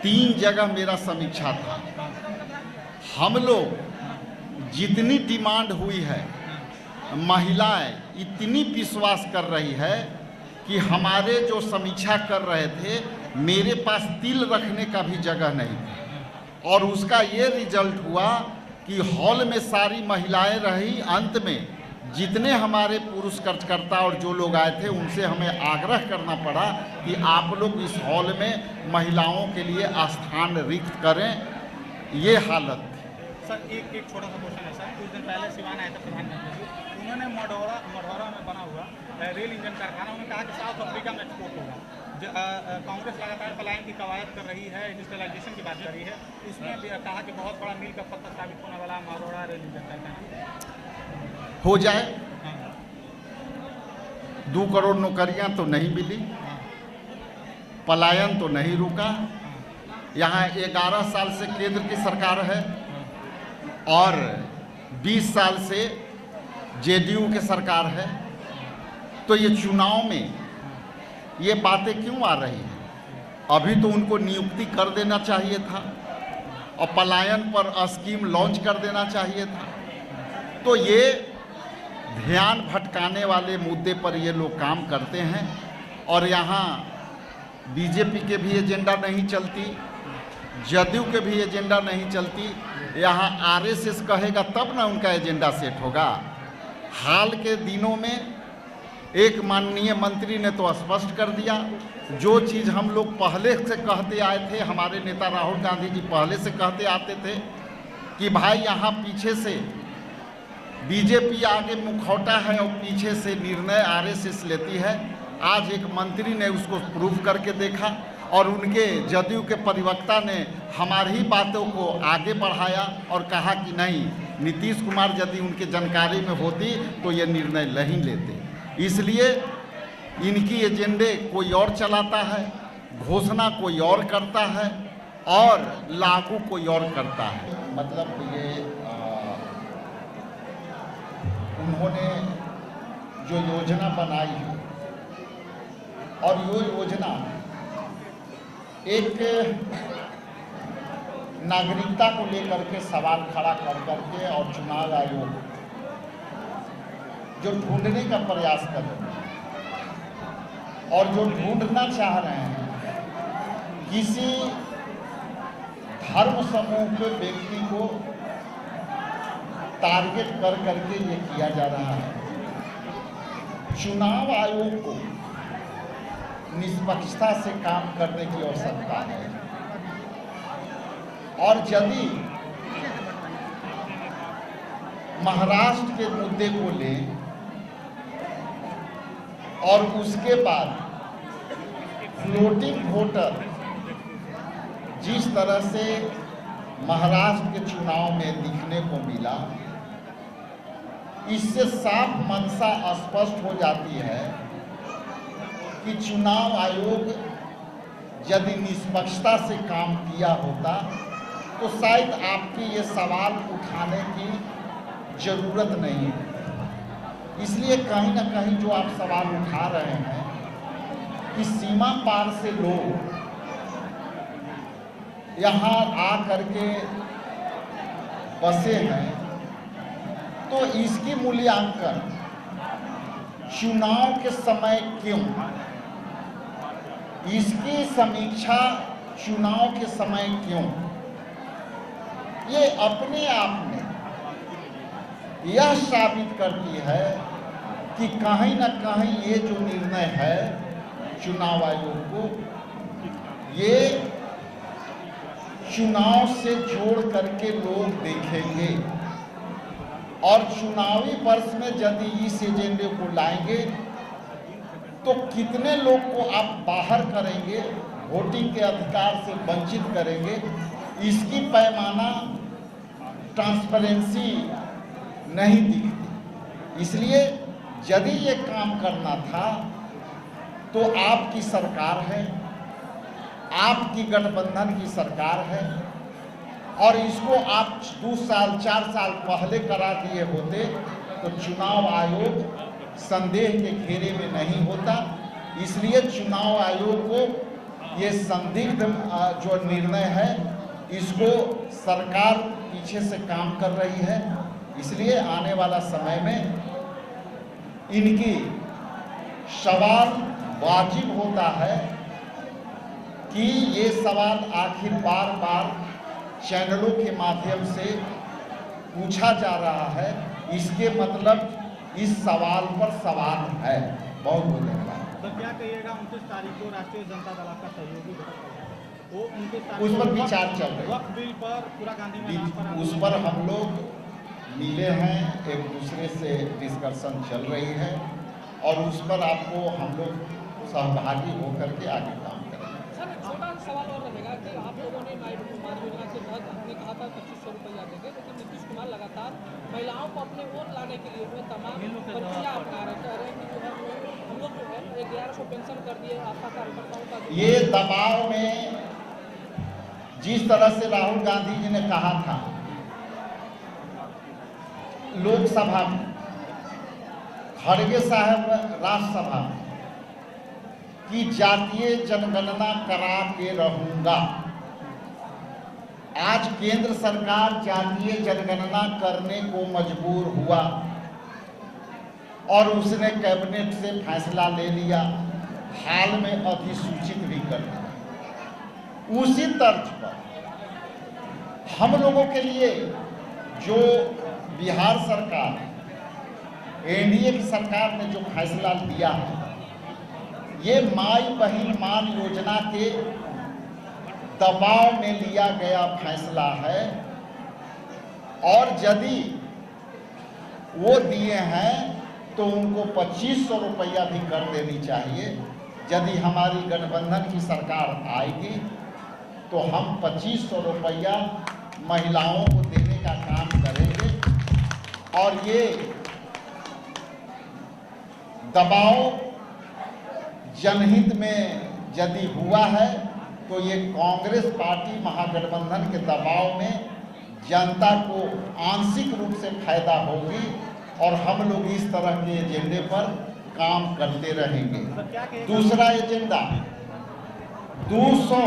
3 जगह मेरा समीक्षा था। हम लोग जितनी डिमांड हुई है, महिलाएं इतनी विश्वास कर रही है कि हमारे जो समीक्षा कर रहे थे, मेरे पास तिल रखने का भी जगह नहीं था। और उसका ये रिजल्ट हुआ कि हॉल में सारी महिलाएं रही। अंत में जितने हमारे पुरुष कार्यकर्ता और जो लोग आए थे, उनसे हमें आग्रह करना पड़ा कि आप लोग इस हॉल में महिलाओं के लिए स्थान रिक्त करें। ये हालत थी। सर एक छोटा सा क्वेश्चन है सर। कुछ दिन पहले सिवान आए थे प्रधानमंत्री, उन्होंने मढ़ौरा में बना हुआ रेल इंजन कारखाना, उन्होंने कहा कि साउथ अफ्रीका में एक्सपोर्ट होगा। कांग्रेस लगातार पलायन की कवायद कर रही है, डिजिटलाइजेशन की बात कर रही है, उसमें भी कहा कि बहुत बड़ा मील का पत्थर साबित होने वाला मढ़ौरा रेल इंजन कारखाना हो जाए। 2 करोड़ नौकरियां तो नहीं मिली, पलायन तो नहीं रुका। यहाँ 11 साल से केंद्र की सरकार है और 20 साल से जेडीयू की सरकार है। तो ये चुनाव में ये बातें क्यों आ रही हैं? अभी तो उनको नियुक्ति कर देना चाहिए था और पलायन पर स्कीम लॉन्च कर देना चाहिए था। तो ये ध्यान भटकाने वाले मुद्दे पर ये लोग काम करते हैं। और यहाँ बीजेपी के भी एजेंडा नहीं चलती, जदयू के भी एजेंडा नहीं चलती। यहाँ आरएसएस कहेगा तब ना उनका एजेंडा सेट होगा। हाल के दिनों में एक माननीय मंत्री ने तो स्पष्ट कर दिया, जो चीज़ हम लोग पहले से कहते आए थे, हमारे नेता राहुल गांधी जी पहले से कहते आते थे कि भाई यहाँ पीछे से बीजेपी आगे मुखौटा है और पीछे से निर्णय आरएसएस लेती है। आज एक मंत्री ने उसको प्रूव करके देखा और उनके जदयू के परिवक्ता ने हमारी बातों को आगे बढ़ाया और कहा कि नहीं, नीतीश कुमार यदि उनके जानकारी में होती तो ये निर्णय नहीं लेते। इसलिए इनकी एजेंडे कोई और चलाता है, घोषणा कोई और करता है और लागू कोई और करता है। मतलब ये उन्होंने जो योजना बनाई है और ये योजना एक नागरिकता को लेकर के सवाल खड़ा कर करके और चुनाव आयोग जो ढूंढने का प्रयास कर रहे हैं और जो ढूंढना चाह रहे हैं, किसी धर्म समूह के व्यक्ति को टारगेट कर करके ये किया जा रहा है। चुनाव आयोग को निष्पक्षता से काम करने की आवश्यकता है और यदि महाराष्ट्र के मुद्दे को ले और उसके बाद फ्लोटिंग वोटर जिस तरह से महाराष्ट्र के चुनाव में दिखने को मिला, इससे साफ मंशा स्पष्ट हो जाती है कि चुनाव आयोग यदि निष्पक्षता से काम किया होता तो शायद आपकी ये सवाल उठाने की जरूरत नहीं है। इसलिए कहीं ना कहीं जो आप सवाल उठा रहे हैं कि सीमा पार से लोग यहाँ आ करके बसे हैं, तो इसकी मूल्यांकन चुनाव के समय क्यों, इसकी समीक्षा चुनाव के समय क्यों, ये अपने आप में यह साबित करती है कि कहीं ना कहीं ये जो निर्णय है चुनाव आयोग को, ये चुनाव से जोड़ करके लोग देखेंगे और चुनावी वर्ष में यदि इस एजेंडे को लाएंगे तो कितने लोग को आप बाहर करेंगे, वोटिंग के अधिकार से वंचित करेंगे, इसकी पैमाना ट्रांसपेरेंसी नहीं दिखती। इसलिए यदि ये काम करना था तो आपकी सरकार है, आपकी गठबंधन की सरकार है और इसको आप 2 साल 4 साल पहले करा दिए होते तो चुनाव आयोग संदेह के घेरे में नहीं होता। इसलिए चुनाव आयोग को ये संदिग्ध जो निर्णय है इसको सरकार पीछे से काम कर रही है, इसलिए आने वाला समय में इनकी सवाल वाजिब होता है कि ये सवाल आखिर बार बार चैनलों के माध्यम से पूछा जा रहा है, इसके मतलब इस सवाल पर सवाल है। बहुत बहुत धन्यवाद। तो क्या कहिएगा 29 तारीख को राष्ट्रीय जनता दल आपका सहयोगी वो 29 तारीख उस पर विचार चल रहा है। वक्फ बिल पर पूरा गांधी मैदान पर उस पर हम लोग मिले हैं, एक दूसरे से डिस्कशन चल रही है और उस पर आपको हम लोग सहभागी होकर के आगे काम करेंगे। सर एक छोटा सवाल और रहेगा कि आप लोगों ने मातृ योजना के तहत आपने कहा था 2500 रुपया देंगे, लेकिन नीतीश कुमार लगातार महिलाओं को अपने ओर लाने के लिए तमाम प्रक्रिया अपना रहे, कह रहे हैं कि जो है हम लोग जो है 1100 पेंशन कर दिए आपका कार्यकर्ताओं का। ये दबाव में जिस तरह से राहुल गांधी जी ने कहा था लोकसभा में, खड़गे साहब राज्यसभा में कि जातीय जनगणना करा के रहूंगा, आज केंद्र सरकार जातीय जनगणना करने को मजबूर हुआ और उसने कैबिनेट से फैसला ले लिया, हाल में अधिसूचित भी कर दिया। उसी तर्ज पर हम लोगों के लिए जो बिहार सरकार, एनडीए की सरकार ने जो फैसला लिया है, ये माई बहिन मान योजना के दबाव में लिया गया फैसला है और यदि वो दिए हैं तो उनको 2500 रुपया भी कर देनी चाहिए। यदि हमारी गठबंधन की सरकार आएगी तो हम 2500 रुपया महिलाओं को देने का काम करेंगे और ये दबाव जनहित में यदि हुआ है तो ये कांग्रेस पार्टी महागठबंधन के दबाव में जनता को आंशिक रूप से फायदा होगी और हम लोग इस तरह के एजेंडे पर काम करते रहेंगे। दूसरा एजेंडा 200,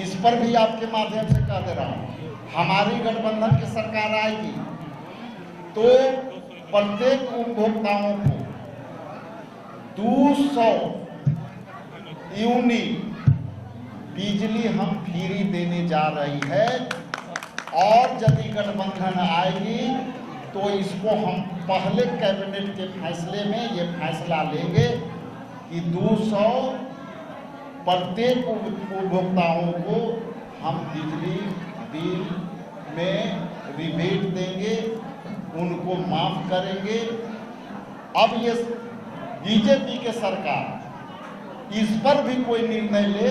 इस पर भी आपके माध्यम से कह दे रहा हूँ, हमारी गठबंधन की सरकार आएगी तो प्रत्येक उपभोक्ताओं को 200 यूनिट बिजली हम फ्री देने जा रही है और यदि गठबंधन आएगी तो इसको हम पहले कैबिनेट के फैसले में ये फैसला लेंगे कि 200 प्रत्येक उपभोक्ताओं को हम बिजली बिल में रिबेट देंगे, उनको माफ करेंगे। अब ये बीजेपी के सरकार इस पर भी कोई निर्णय ले,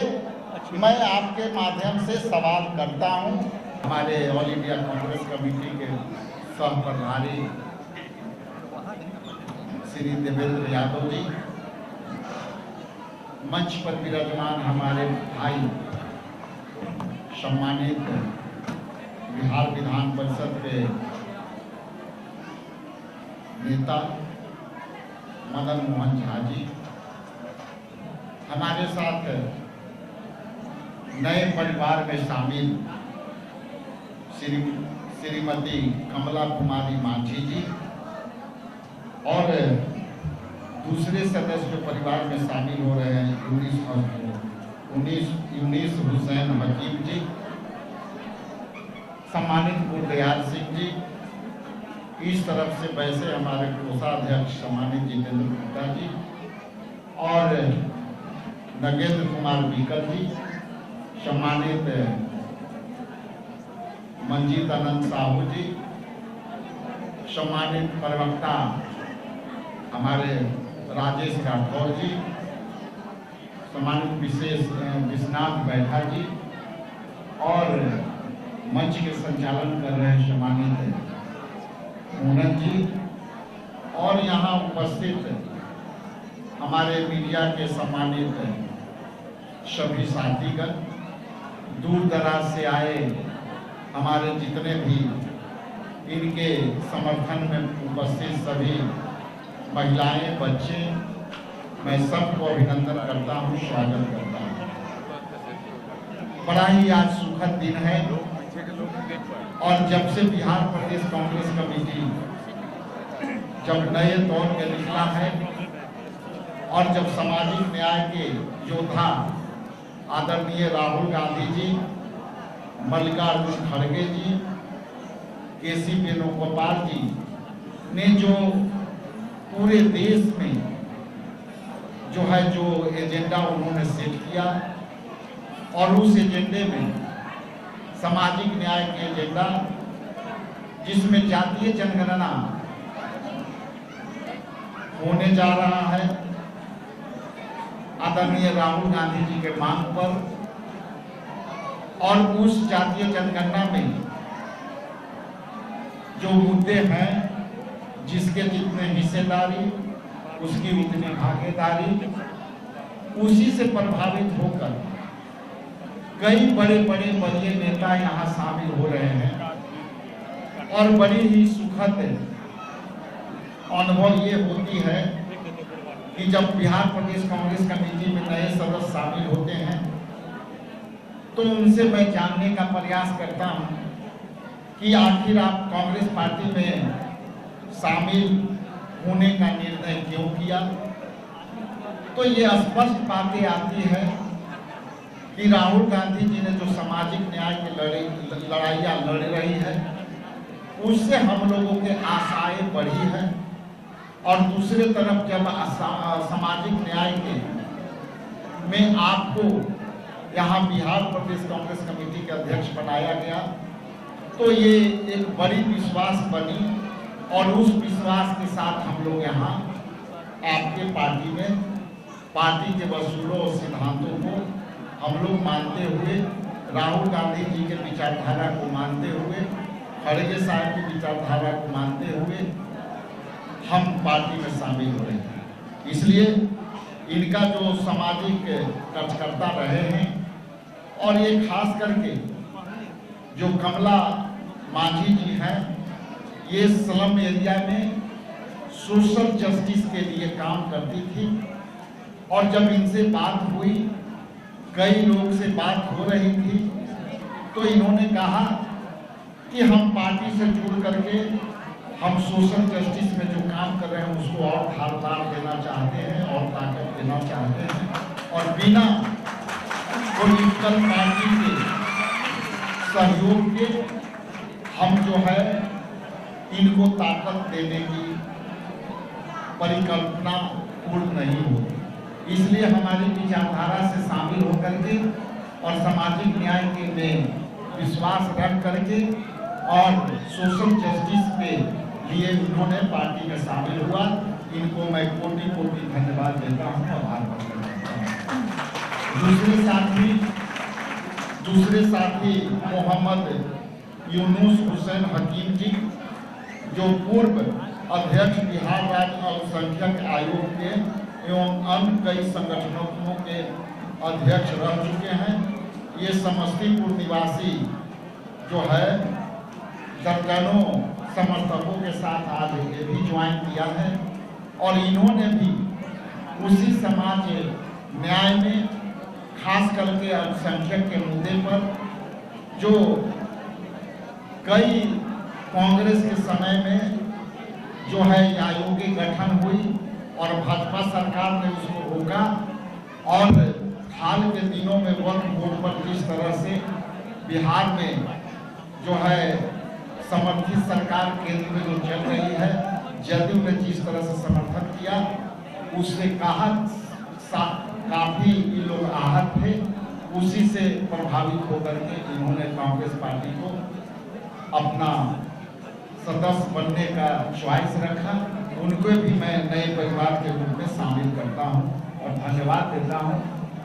मैं आपके माध्यम से सवाल करता हूं। हमारे ऑल इंडिया कांग्रेस कमेटी के सह प्रभारी श्री देवेंद्र यादव जी, मंच पर विराजमान हमारे भाई सम्मानित बिहार विधान परिषद के नेता मदन मोहन झा जी, हमारे साथ नए परिवार में शामिल श्रीमती कमला कुमारी मांझी जी और दूसरे सदस्य जो परिवार में शामिल हो रहे हैं यूनिस हुसैन हकीम जी, सम्मानित गुरदयाल सिंह जी, इस तरफ से वैसे हमारे कोषाध्यक्ष सम्मानित जितेंद्र गुप्ता जी और नगेंद्र कुमार बीकर जी, सम्मानित मंजीत आनंद साहू जी, सम्मानित प्रवक्ता हमारे राजेश राठौर जी, सम्मानित विश्वनाथ बैठा जी और मंच के संचालन कर रहे सम्मानित पूनम जी और यहाँ उपस्थित हमारे मीडिया के सम्मानित सभी साथीगण, दूर दराज से आए हमारे जितने भी इनके समर्थन में उपस्थित सभी महिलाएं, बच्चे मैं सबको अभिनंदन करता हूँ, स्वागत करता हूँ। बड़ा ही आज सुखद दिन है और जब से बिहार प्रदेश कांग्रेस कमेटी जब नए दौर में निकला है और जब सामाजिक न्याय के योद्धा आदरणीय राहुल गांधी जी, मल्लिकार्जुन खड़गे जी, केसी वेणुगोपाल जी ने जो पूरे देश में जो एजेंडा उन्होंने सेट किया और उस एजेंडे में सामाजिक न्याय के एजेंडा जिसमें जातीय जनगणना होने जा रहा है, आदरणीय राहुल गांधी जी के मांग पर, और उस जातीय जनगणना में जो मुद्दे हैं जिसके जितने हिस्सेदारी उसकी उतनी भागीदारी, उसी से प्रभावित होकर कई बड़े बड़े वरीय नेता यहाँ शामिल हो रहे हैं और बड़ी ही सुखद अनुभव ये होती है कि जब बिहार प्रदेश कांग्रेस कमेटी में नए सदस्य शामिल होते हैं तो उनसे मैं जानने का प्रयास करता हूं कि आखिर आप कांग्रेस पार्टी में शामिल होने का निर्णय क्यों किया। तो ये स्पष्ट बातें आती है कि राहुल गांधी जी ने जो सामाजिक न्याय की लड़ाइयाँ लड़ रही है उससे हम लोगों के आशाएं बढ़ी है, और दूसरे तरफ जब सामाजिक न्याय के में आपको यहाँ बिहार प्रदेश कांग्रेस कमेटी के अध्यक्ष बनाया गया तो ये एक बड़ी विश्वास बनी और उस विश्वास के साथ हम लोग यहाँ आपके पार्टी में पार्टी के वसूलों और सिद्धांतों को हम लोग मानते हुए, राहुल गांधी जी के विचारधारा को मानते हुए, खड़गे साहब की विचारधारा को मानते हुए हम पार्टी में शामिल हो रहे हैं। इसलिए इनका जो सामाजिक कार्यकर्ता रहे हैं और ये खास करके जो कमला मांझी जी हैं, ये स्लम एरिया में सोशल जस्टिस के लिए काम करती थी और जब इनसे बात हुई, कई लोग से बात हो रही थी, तो इन्होंने कहा कि हम पार्टी से जुड़ करके हम सोशल जस्टिस में जो काम कर रहे हैं उसको और धारदार देना चाहते हैं और ताकत देना चाहते हैं और बिना पॉलिटिकल पार्टी के सहयोग के हम जो है इनको ताकत देने की परिकल्पना पूर्ण नहीं होती। इसलिए हमारी विचारधारा से शामिल होकर के और सामाजिक न्याय के में विश्वास रख करके और सोशल जस्टिस के लिए उन्होंने पार्टी में शामिल हुआ। इनको मैं कोटि कोटि धन्यवाद देता हूँ, आभार प्रकट करता हूँ। दूसरे साथी मोहम्मद यूनुस हुसैन हकीम जी, जो पूर्व अध्यक्ष बिहार राज्य अल्पसंख्यक आयोग के एवं अन्य कई संगठनों के अध्यक्ष रह चुके हैं। ये समस्तीपुर निवासी जो है दर्जनों समर्थकों के साथ आज ये भी ज्वाइन किया है और इन्होंने भी उसी समाज न्याय में खास करके अल्पसंख्यक के मुद्दे पर जो कई कांग्रेस के समय में जो है आयोग की गठन हुई और भाजपा सरकार ने उसको रोका और हाल के दिनों में वक्फ बोर्ड पर जिस तरह से बिहार में जो है समर्थित सरकार केंद्र में जो चल रही है, जदयू ने जिस तरह से समर्थन किया उससे काफी ये लोग आहत थे। उसी से प्रभावित होकर के इन्होंने कांग्रेस पार्टी को अपना सदस्य बनने का च्वाइस रखा। उनको भी मैं नए परिवार के रूप में शामिल करता हूं और धन्यवाद देता हूं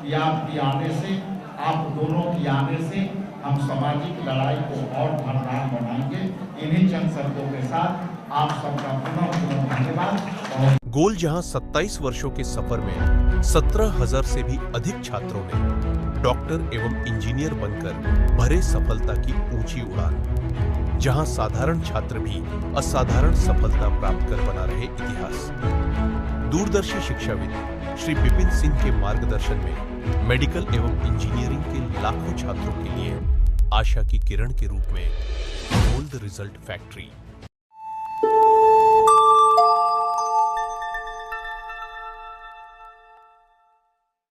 कि आपकी आने से, आप दोनों की आने से हम सामाजिक लड़ाई को और धारदार बनाएंगे। इन्हीं चंद शब्दों के साथ आप सबका पुनः धन्यवाद। गोल जहां 27 वर्षों के सफर में 17,000 से भी अधिक छात्रों ने डॉक्टर एवं इंजीनियर बनकर भरे सफलता की ऊंची उड़ान, जहां साधारण छात्र भी असाधारण सफलता प्राप्त कर बना रहे इतिहास। दूरदर्शी शिक्षाविद श्री विपिन सिंह के मार्गदर्शन में मेडिकल एवं इंजीनियरिंग के लाखों छात्रों के लिए आशा की किरण के रूप में गोल्ड रिजल्ट फैक्ट्री